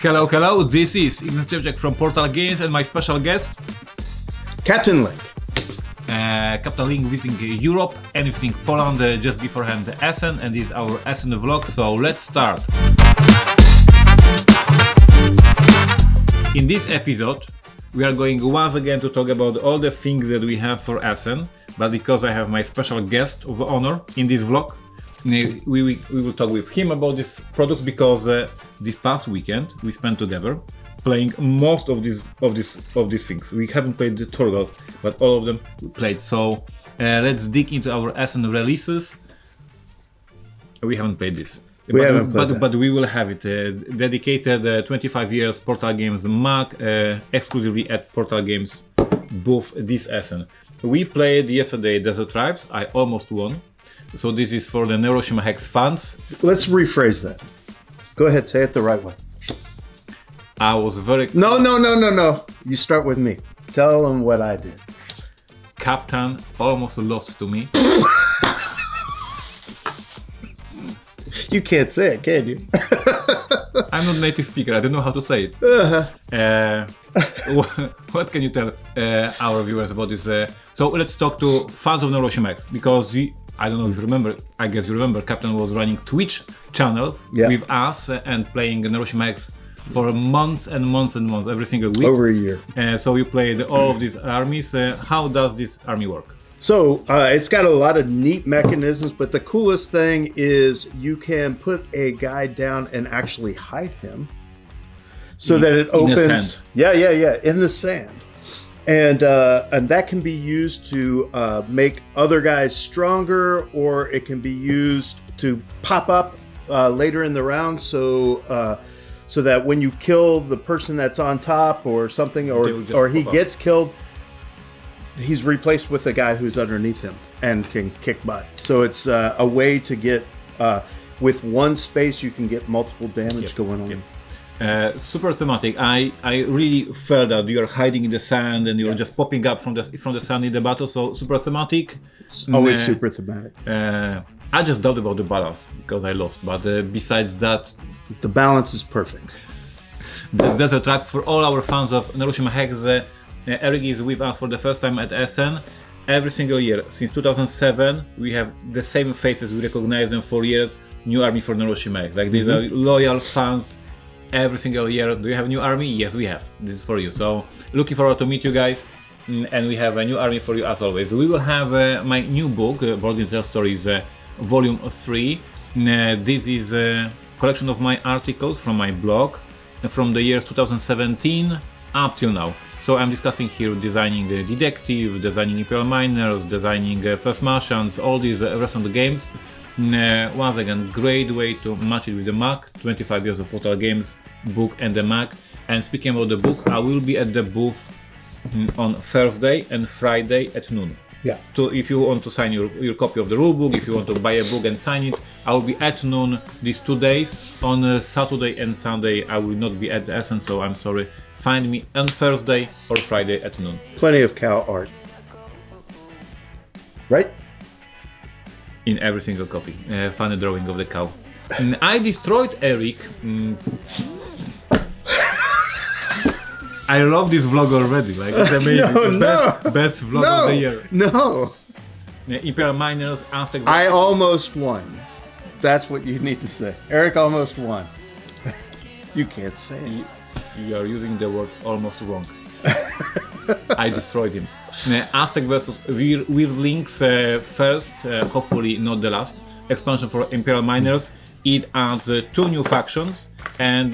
Hello, this is Ignacy from Portal Games and my special guest, Captain Link. Captain Link visiting Europe and visiting Poland just beforehand Essen, and this is our Essen vlog, so let's start. In this episode, we are going once again to talk about all the things that we have for Essen, but because I have my special guest of honor in this vlog, we will talk with him about these products, because this past weekend we spent together playing most of these things. We haven't played the Torgal, but all of them we played. So let's dig into our Essen releases. We haven't played this. But we will have it dedicated 25 years Portal Games Mag, exclusively at Portal Games booth this Essen. We played yesterday Desert Tribes. I almost won. So this is for the Neuroshima Hex fans. Let's rephrase that. Go ahead, say it the right way. I was very... No. You start with me. Tell them what I did. Captain almost lost to me. You can't say it, can you? I'm not native speaker. I don't know how to say it. What can you tell our viewers about this? So let's talk to fans of Neuroshima Hex, because I don't know if you remember. I guess you remember. Captain was running Twitch channel with us and playing Neuroshima Hex for months and months and months, every single week. Over a year. So we played all of these armies. How does this army work? So it's got a lot of neat mechanisms, but the coolest thing is you can put a guy down and actually hide him, so that it opens. In the sand. Yeah, in the sand, and that can be used to make other guys stronger, or it can be used to pop up later in the round, so that when you kill the person that's on top or something, or he gets killed, he's replaced with a guy who's underneath him and can kick butt. So it's a way to get, with one space, you can get multiple damage going on. Super thematic. I really felt that you're hiding in the sand and you're just popping up from the sand in the battle. So super thematic. It's always super thematic. I just doubt about the balance because I lost. But besides that, the balance is perfect. There's a trap for all our fans of Neuroshima Hex. Eric is with us for the first time at Essen. Every single year since 2007 we have the same faces. We recognize them for years. New army for Neuroshima Hex. Like these are loyal fans. Every single year. Do you have a new army? Yes, we have. This is for you. So looking forward to meet you guys. And we have a new army for you as always. We will have my new book, Board Tale Stories, Volume 3. This is a collection of my articles from my blog from the years 2017 up till now. So I'm discussing here designing Detective, designing Imperial Miners, designing First Martians, all these recent games. Once again, great way to match it with the Mac, 25 years of Portal Games book and the Mac. And speaking about the book, I will be at the booth on Thursday and Friday at noon. Yeah. So if you want to sign your copy of the rulebook, if you want to buy a book and sign it, I will be at noon these 2 days. On Saturday and Sunday I will not be at Essen, so I'm sorry. Find me on Thursday or Friday at noon. Plenty of cow art. Right? In every single copy. Funny drawing of the cow. I destroyed Eric. I love this vlog already. Like, it's amazing. Best vlog of the year. No. Imperial Miners, Aztec. I almost won. That's what you need to say. Eric almost won. You can't say it. You are using the word almost wrong. I destroyed him. Aztec versus with links first, hopefully not the last, expansion for Imperial Miners. It adds 2 new factions, and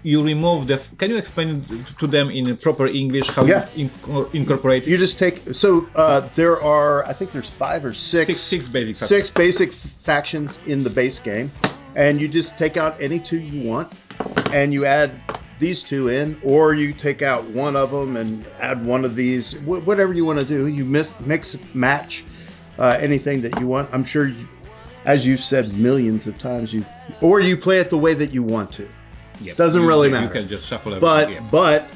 you remove the... Can you explain to them in proper English how you incorporate? You just take... So there are, I think there's 5 or 6... Six basic factions. 6 basic factions in the base game, and you just take out any 2 you want, and you add these 2 in, or you take out one of them and add one of these. Whatever you want to do, you mix, match anything that you want. I'm sure, as you've said millions of times, you play it the way that you want to. Yep. Doesn't really matter. You can just shuffle everything. But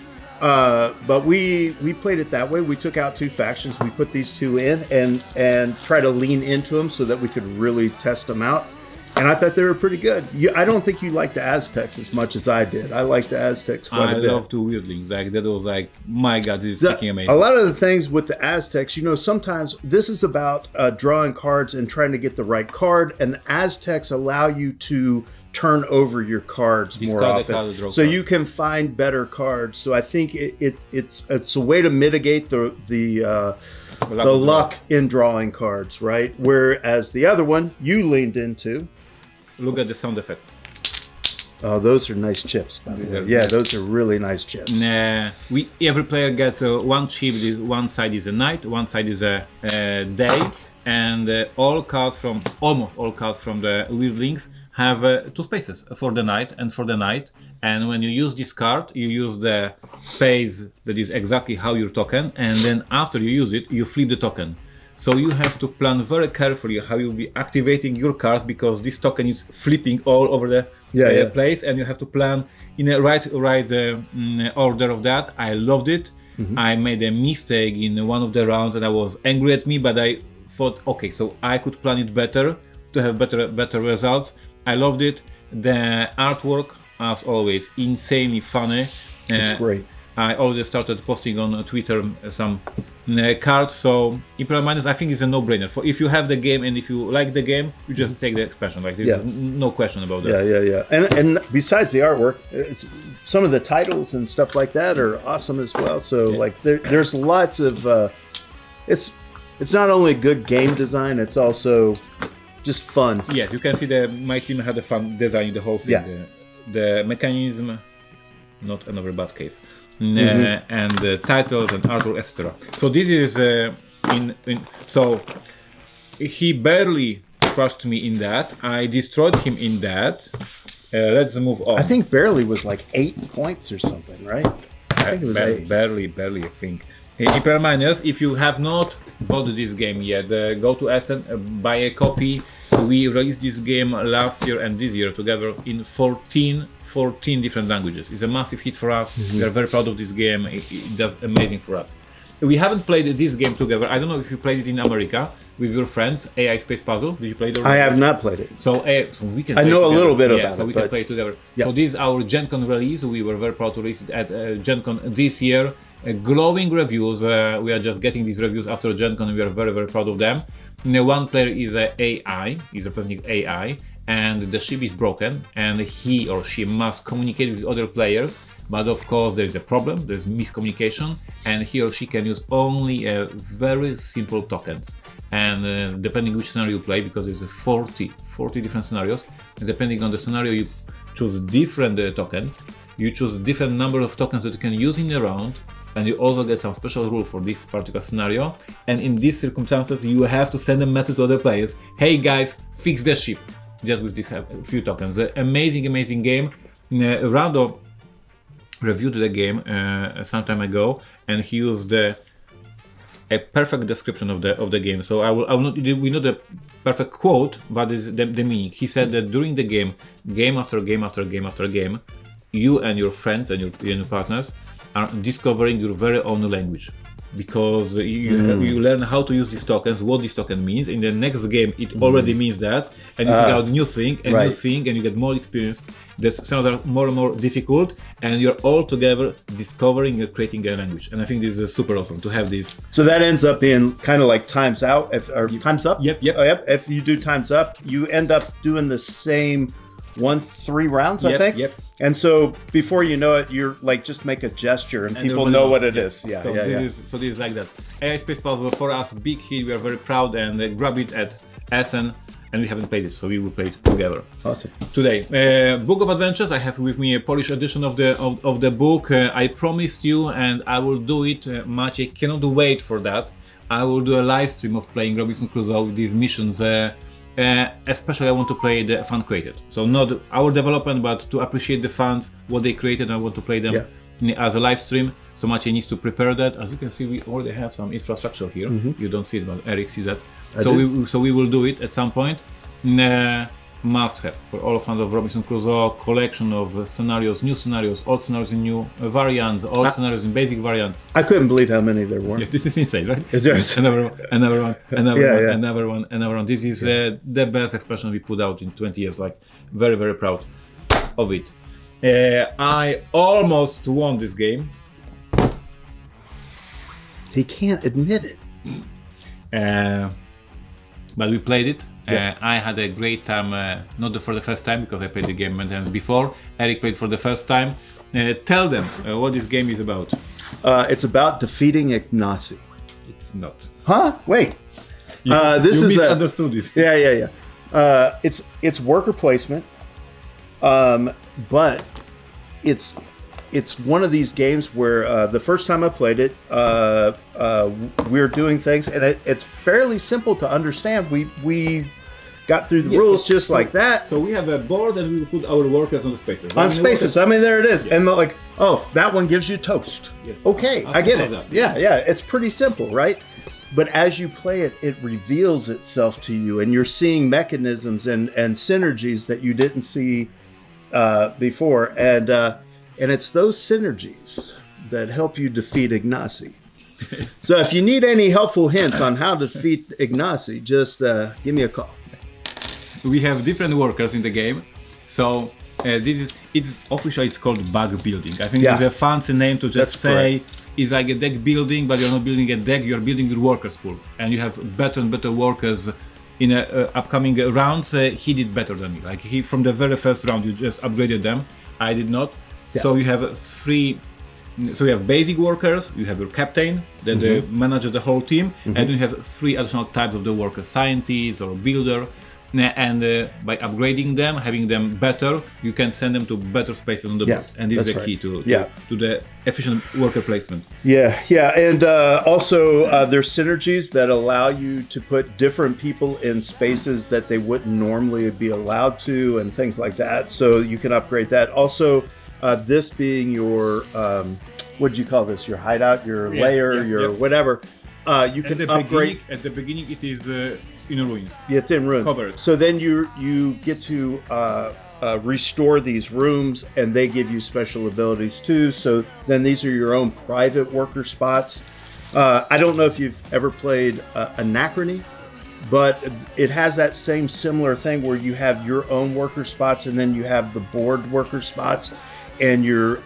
we played it that way. We took out 2 factions. We put these 2 in and try to lean into them so that we could really test them out. and I thought they were pretty good. I don't think you liked the Aztecs as much as I did. I liked the Aztecs quite a bit. I love two weirdlings. Like that was like, my God, this is freaking amazing. A lot of the things with the Aztecs, sometimes this is about drawing cards and trying to get the right card, and the Aztecs allow you to turn over your cards more often, so you can find better cards. So I think it's a way to mitigate the luck in drawing cards, right? Whereas the other one you leaned into. Look at the sound effect. Oh, those are nice chips, by the way. Yeah, those are really nice chips. Every player gets one chip. One side is a night, one side is a day, and almost all cards from the weirdlings have 2 spaces for the night and for the night. And when you use this card, you use the space that is exactly how your token, and then after you use it, you flip the token. So you have to plan very carefully how you'll be activating your cards, because this token is flipping all over the place, and you have to plan in a right order of that. I loved it. Mm-hmm. I made a mistake in one of the rounds, and I was angry at me, but I thought, okay, so I could plan it better to have better results. I loved it. The artwork, as always, insanely funny. It's great. I already started posting on Twitter some cards, so Imperial Miners, I think, is a no-brainer. For if you have the game and if you like the game, you just take the expansion. Like there's no question about that. Yeah. And besides the artwork, some of the titles and stuff like that are awesome as well. So like there's lots of it's not only good game design, it's also just fun. Yeah, you can see my team had a fun designing the whole thing. Yeah. The mechanism, not another bad case. And the titles and artwork, etc. So this is so he barely trusted me in that. I destroyed him in that. Let's move on. I think barely was like 8 points or something, right? I think it was 8. Barely, I think. Imperial Miners, if you have not bought this game yet, go to Essen, buy a copy. We released this game last year and this year together in 14 different languages. It's a massive hit for us. We are very proud of this game. It does amazing for us. We haven't played this game together. I don't know if you played it in America with your friends, AI Space Puzzle. Did you play it already? I have not played it. So we can. I know a little bit about it. So we can play it together. Yeah. So this is our Gen Con release. We were very proud to release it at Gen Con this year. Glowing reviews. We are just getting these reviews after Gen Con. We are very, very proud of them. One player is AI. He's representing AI. And the ship is broken, and he or she must communicate with other players. But of course, there is a problem. There's miscommunication, and he or she can use only very simple tokens. And depending which scenario you play, because there's 40 different scenarios, and depending on the scenario, you choose different tokens. You choose different number of tokens that you can use in a round, and you also get some special rule for this particular scenario. And in these circumstances, you have to send a message to other players. Hey guys, fix the ship. Just with these few tokens. Amazing game. Rando reviewed the game some time ago, and he used a perfect description of the game. So I will not. We know the perfect quote, but it's the meaning. He said that during the game after game, you and your friends and your partners are discovering your very own language. Because you learn how to use these tokens, what this token means. In the next game, it already means that, and you figure out new thing, and you get more experience. The scenarios are more and more difficult, and you're all together discovering and creating a language. And I think this is super awesome to have this. So that ends up in kind of like times out, times up. Yep. Oh, yep. If you do times up, you end up doing the same 3 rounds, I think. Yep. And so before you know it, you're like just make a gesture and people know what it is. So this is like that. AI Space Puzzle for us, big hit. We are very proud, and grab it at Essen. And we haven't played it, so we will play it together. Awesome. Today, Book of Adventures. I have with me a Polish edition of the book. I promised you, and I will do it. Maciej cannot wait for that. I will do a live stream of playing Robinson Crusoe with these missions. Especially I want to play the fan created. So not our development, but to appreciate the fans, what they created. I want to play them as a live stream. So Maciej needs to prepare that. As you can see, we already have some infrastructure here. You don't see it, but Eric sees that. So we will do it at some point. must-have for all fans of Robinson Crusoe. Collection of scenarios, new scenarios, old scenarios in new variants, old scenarios in basic variants. I couldn't believe how many there were. Yeah, this is insane, right? Is there? Another one, another one, another Yeah, one, yeah. another one, another one. This is the best expression we put out in 20 years. Like, very, very proud of it. I almost won this game. He can't admit it. But we played it. Yeah. I had a great time, not for the first time because I played the game many times before. Eric played for the first time. Tell them what this game is about. It's about defeating Ignacy. It's not. Huh? Wait. This you is misunderstood it. Yeah. It's worker placement, but it's one of these games where the first time I played it, we're doing things, and it's fairly simple to understand. We got through the rules just like that. So we have a board and we put our workers on the spaces. On spaces. I mean, there it is. Yeah. And like, oh, that one gives you toast. Yeah. Okay, I get it. That. Yeah. It's pretty simple, right? But as you play it, it reveals itself to you, and you're seeing mechanisms and synergies that you didn't see before. And it's those synergies that help you defeat Ignacy. So if you need any helpful hints on how to defeat Ignacy, just give me a call. We have different workers in the game. So it's officially it's called bug building. I think it's a fancy name to just say it's like a deck building, but you're not building a deck, you're building your workers pool. And you have better and better workers in upcoming rounds. He did better than me. Like from the very first round, you just upgraded them. I did not. Yeah. So you have three. So you have basic workers, you have your captain that manages the whole team, and then you have three additional types of the workers, scientist or builder. And by upgrading them, having them better, you can send them to better spaces on the board. And this is the key to the efficient worker placement. And also there's synergies that allow you to put different people in spaces that they wouldn't normally be allowed to, and things like that. So you can upgrade that. Also, this being your, what do you call this? Your hideout, your lair, your whatever. You can upgrade. At the beginning, it is in ruins. Yeah, it's in ruins. Covered. So then you get to restore these rooms, and they give you special abilities too. So then these are your own private worker spots. I don't know if you've ever played Anachrony, but it has that same similar thing where you have your own worker spots, and then you have the board worker spots, and you're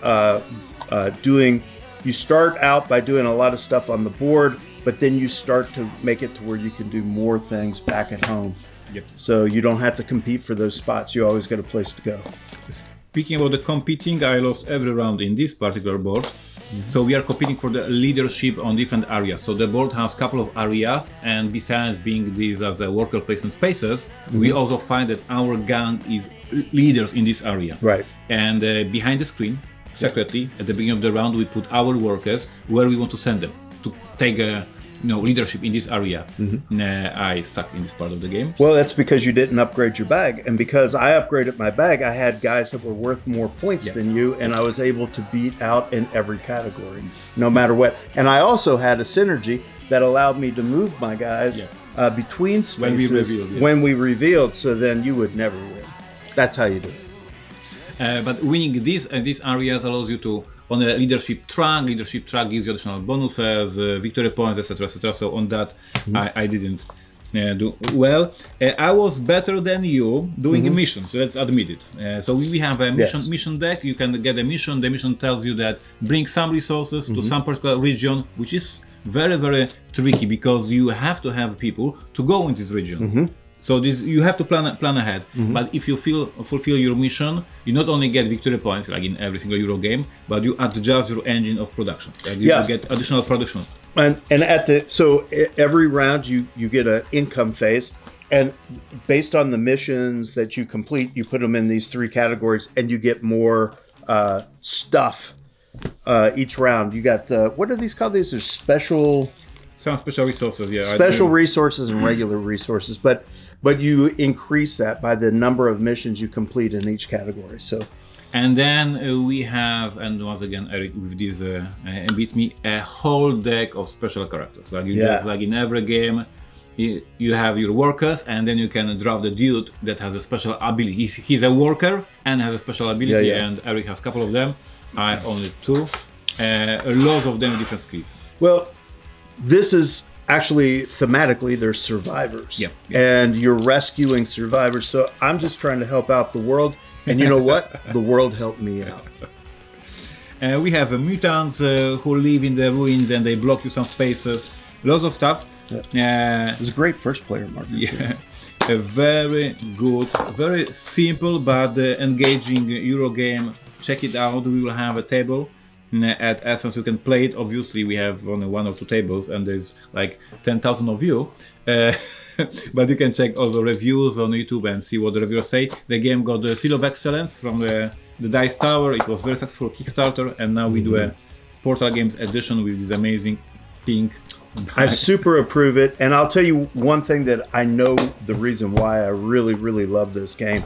you start out by doing a lot of stuff on the board, but then you start to make it to where you can do more things back at home. Yep. So you don't have to compete for those spots. You always got a place to go. Speaking about the competing, I lost every round in this particular board. So we are competing for the leadership on different areas. So the board has a couple of areas, and besides being these as worker placement spaces, we also find that our gang is leaders in this area. Right. And behind the screen, secretly, at the beginning of the round, we put our workers where we want to send them to take leadership in this area. I suck in this part of the game. Well, that's because you didn't upgrade your bag, and because I upgraded my bag, I had guys that were worth more points than you, and I was able to beat out in every category, no matter what. And I also had a synergy that allowed me to move my guys between spaces when we revealed, so then you would never win. That's how you do it. But winning these areas allows you to, on a leadership track gives you additional bonuses, victory points, etc. So on that, I didn't do well. I was better than you doing missions, so let's admit it. So we have a mission deck. You can get a mission. The mission tells you that bring some resources to some particular region, which is very, very tricky because you have to have people to go in this region. So you have to plan ahead. But if you fulfill your mission, you not only get victory points like in every single Euro game, but you adjust your engine of production. Like you get additional production. And so every round you get an income phase, and based on the missions that you complete, you put them in these three categories, and you get more stuff each round. You got what are these called? These are some special resources. Yeah, special resources and regular resources, but you increase that by the number of missions you complete in each category. So, and then we have, and once again, Eric with this beat me, a whole deck of special characters. Like just like in every game, you have your workers, and then you can draft the dude that has a special ability. He's a worker and has a special ability, Yeah. and Eric has a couple of them. I only two. Lots of them with different skills. Well, this is actually thematically they're survivors. Yeah. And you're rescuing survivors. So I'm just trying to help out the world. And you know what? The world helped me out. We have mutants who live in the ruins and they block you some spaces. Lots of stuff. It was a great first player marker. Yeah. A very good, very simple but engaging Euro game. Check it out. We will have a table at Essen, so you can play it. Obviously, we have only 1 or 2 tables, and there's like 10,000 of you. But you can check also reviews on YouTube and see what the reviewers say. The game got the Seal of Excellence from the Dice Tower. It was very successful Kickstarter, and now we do a Portal Games edition with this amazing pink. I super approve it. And I'll tell you one thing that I know the reason why I really, really love this game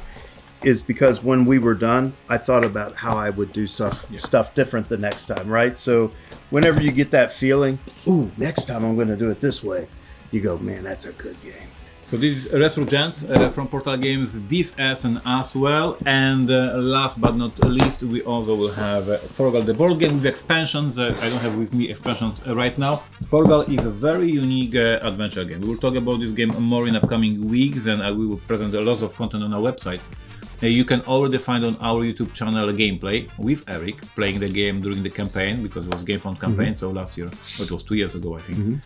is because when we were done, I thought about how I would do stuff different the next time, right? So whenever you get that feeling, ooh, next time I'm going to do it this way, you go, man, that's a good game. So this is Resurgence from Portal Games, this Essen as well. And last but not least, we also will have Forgal, the board game with expansions. I don't have with me expansions right now. Forgal is a very unique adventure game. We will talk about this game more in upcoming weeks, and we will present a lot of content on our website. You can already find on our YouTube channel gameplay with Eric playing the game during the campaign, because it was Game Fund campaign, so last year, it was 2 years ago I think.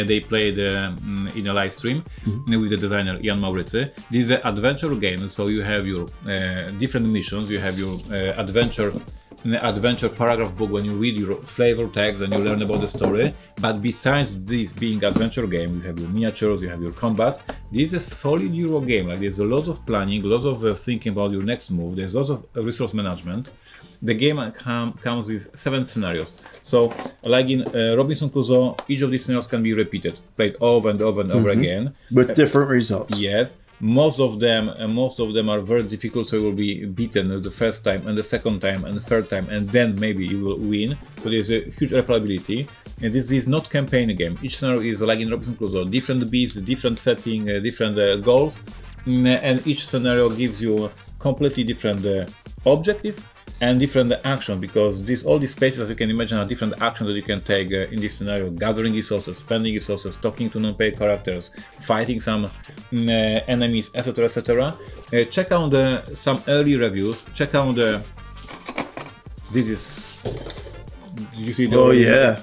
They played in a live stream with the designer Jan Mauricy. This is an adventure game, so you have your different missions, you have your adventure paragraph book when you read your flavor text and you learn about the story. But besides this being adventure game, you have your miniatures, you have your combat. This is a solid Euro game. Like, there's a lot of planning, lots of thinking about your next move. There's lots of resource management. The game comes with 7 scenarios. So, like in Robinson Crusoe, each of these scenarios can be repeated, played over and over and over again, with different results. Yes. Most of them are very difficult, so you will be beaten the first time and the second time and the third time, and then maybe you will win. So there's a huge replayability. And this is not campaign game. Each scenario is like in Robinson Crusoe, different beats, different setting, different goals, and each scenario gives you a completely different objective and different action, because all these spaces, as you can imagine, are different actions that you can take in this scenario: gathering resources, spending resources, talking to non-paid characters, fighting some enemies, etc., etc. Check out some early reviews. Check out this is. Did you see the? Oh yeah.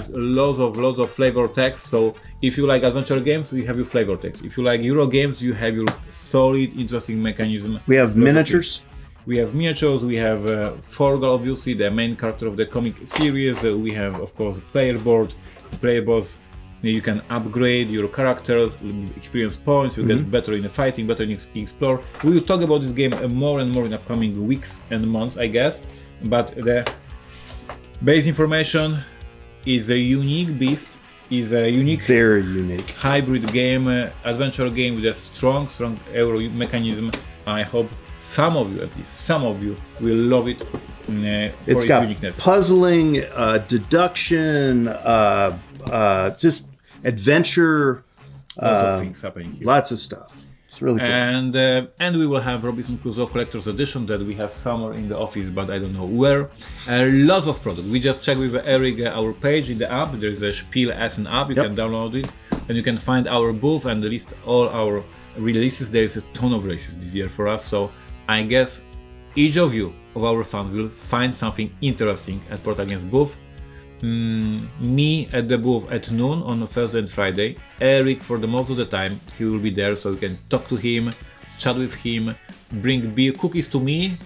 Lots of flavor text. So if you like adventure games, you have your flavor text. If you like Euro games, you have your solid, interesting mechanism. We have miniatures. We have miniatures, we have Forgal, obviously, the main character of the comic series. We have, of course, player boards. You can upgrade your character, experience points, you get better in the fighting, better in explore. We will talk about this game more and more in upcoming weeks and months, I guess. But the base information is a unique beast, is a unique, very unique hybrid game, adventure game with a strong Euro mechanism. I hope some of you, at least some of you, will love it for it's got uniqueness. Puzzling, deduction, just adventure, Lots of things happening here. lots of stuff. It's really cool. And we will have Robinson Crusoe Collector's Edition that we have somewhere in the office, but I don't know where. Lots of products. We just checked with Eric our page in the app. There is a Spiel Essen app. You can download it, and you can find our booth and list all our releases. There is a ton of releases this year for us, so I guess each of you, of our fans, will find something interesting at Portal Games booth. Me at the booth at noon on Thursday and Friday. Eric, for the most of the time, he will be there, so you can talk to him, chat with him, bring beer, cookies to me,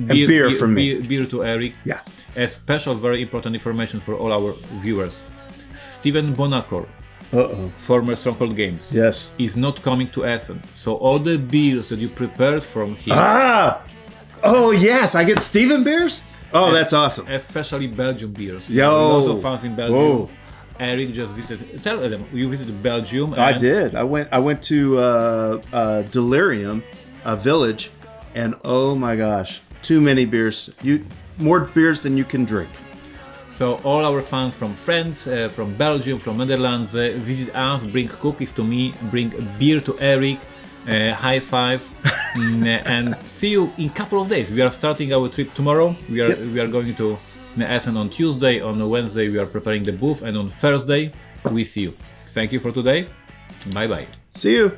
beer from me. Beer to Eric. Yeah. A special, very important information for all our viewers. Steven Bonacor, former Stronghold Games, Yes. is not coming to Essen. So all the beers that you prepared from him, Oh yes, I get Steven beers. Oh, that's awesome. especially Belgium beers. Yo. Lots of fans in Belgium. Whoa. Eric just visited. Tell them you visited Belgium. I and did. I went to Delirium, a village, and oh my gosh, too many beers. More beers than you can drink. So all our fans from France, from Belgium, from Netherlands, visit us, bring cookies to me, bring beer to Eric, high five, and see you in a couple of days. We are starting our trip tomorrow. We are going to Essen on Tuesday. On Wednesday we are preparing the booth, and on Thursday we see you. Thank you for today. Bye bye. See you.